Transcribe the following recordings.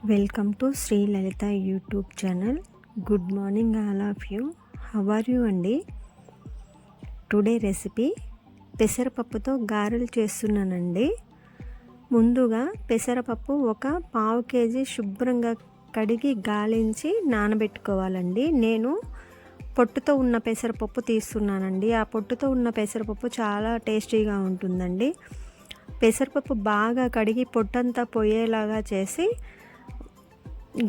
Welcome to Shri Lalitha YouTube channel. Good morning all of you. How are you అండి? Today recipe పెసరపప్పుతో గారెలు చేస్తున్నానండి. ముందుగా పెసరపప్పు ఒక 1/2 కేజీ శుభ్రంగా కడిగి గాలించి నానబెట్టుకోవాలండి. నేను పొట్టుతో ఉన్న పెసరపప్పు తీస్తున్నానండి. ఆ పొట్టుతో ఉన్న పెసరపప్పు చాలా టేస్టీగా ఉంటుందండి. పెసరపప్పు బాగా కడిగి పొట్టంతా పోయేలాగా చేసి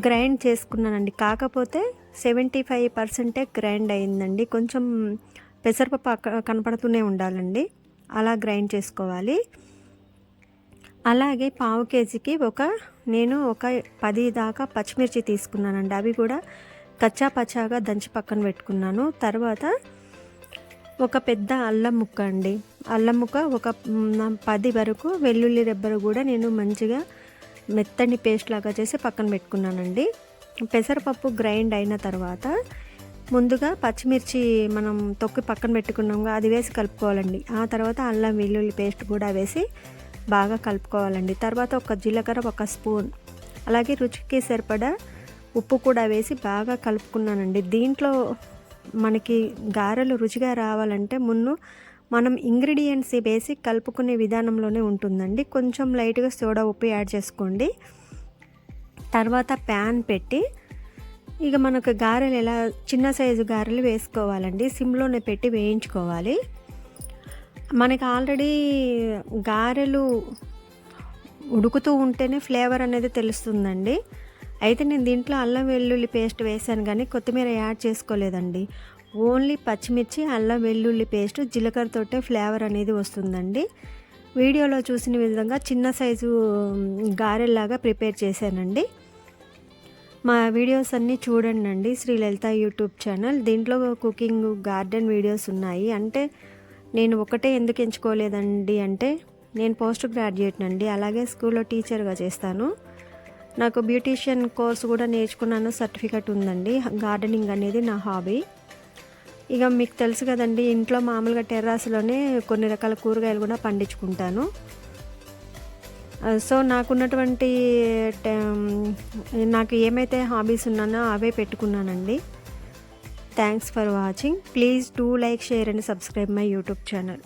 గ్రైండ్ చేసుకున్నానండి. కాకపోతే 75% గ్రైండ్ అయిందండి. కొంచెం పెసరపప్పు కనపడుతూనే ఉండాలండి, అలా గ్రైండ్ చేసుకోవాలి. అలాగే 1/2 కేజీకి నేను ఒక 10 దాకా పచ్చిమిర్చి తీసుకున్నానండి. అవి కూడా కచ్చా పచ్చాగా దంచి పక్కన పెట్టుకున్నాను. తర్వాత ఒక పెద్ద అల్లం ముక్క అండి, అల్లం ముక్క ఒక 10 వరకు వెల్లుల్లి రెబ్బలు కూడా నేను మంచిగా మెత్తని పేస్ట్ లాగా చేసి పక్కన పెట్టుకున్నానండి. పెసరపప్పు గ్రైండ్ అయిన తర్వాత ముందుగా పచ్చిమిర్చి మనం తొక్కి పక్కన పెట్టుకున్నాము, అది వేసి కలుపుకోవాలండి. ఆ తర్వాత అల్లం వెల్లుల్లి పేస్ట్ కూడా వేసి బాగా కలుపుకోవాలండి. తర్వాత ఒక జీలకర్ర 1 స్పూన్, అలాగే రుచికి సరిపడా ఉప్పు కూడా వేసి బాగా కలుపుకున్నానండి. దీంట్లో మనకి గారెలు రుచిగా రావాలంటే ముందు మనం ఇంగ్రీడియంట్స్ వేసి కలుపుకునే విధానంలోనే ఉంటుందండి. కొంచెం లైట్గా సోడా ఉప్పు యాడ్ చేసుకోండి. తర్వాత ప్యాన్ పెట్టి ఇక మనకు గారెలు ఎలా చిన్న సైజు గారెలు వేసుకోవాలండి. సిమ్లోనే పెట్టి వేయించుకోవాలి. మనకి ఆల్రెడీ గారెలు ఉడుకుతూ ఉంటేనే ఫ్లేవర్ అనేది తెలుస్తుందండి. అయితే నేను దీంట్లో అల్లం వెల్లుల్లి పేస్ట్ వేసాను కానీ కొత్తిమీర యాడ్ చేసుకోలేదండి. ఓన్లీ పచ్చిమిర్చి, అల్లం వెల్లుల్లి పేస్ట్, జీలకర్రతోటే ఫ్లేవర్ అనేది వస్తుందండి. వీడియోలో చూసిన విధంగా చిన్న సైజు గారెల్లాగా ప్రిపేర్ చేశానండి. మా వీడియోస్ అన్నీ చూడండి, శ్రీ లలిత యూట్యూబ్ ఛానల్. దీంట్లో కుకింగ్, గార్డెన్ వీడియోస్ ఉన్నాయి. అంటే నేను ఒకటే ఎందుకు ఎంచుకోలేదండి అంటే నేను పోస్ట్ గ్రాడ్యుయేట్ అండి, అలాగే స్కూల్లో టీచర్గా చేస్తాను. నాకు బ్యూటీషియన్ కోర్స్ కూడా నేర్చుకున్నాను, సర్టిఫికెట్ ఉందండి. గార్డెనింగ్ అనేది నా హాబీ. ఇక మీకు తెలుసు కదండి, ఇంట్లో మామూలుగా టెర్రాస్లోనే కొన్ని రకాల కూరగాయలు కూడా పండించుకుంటాను. సో నాకున్నటువంటి నాకు ఏమైతే హాబీస్ ఉన్నానో అవే పెట్టుకున్నానండి. Thanks for watching. Please do like, share and subscribe my YouTube channel.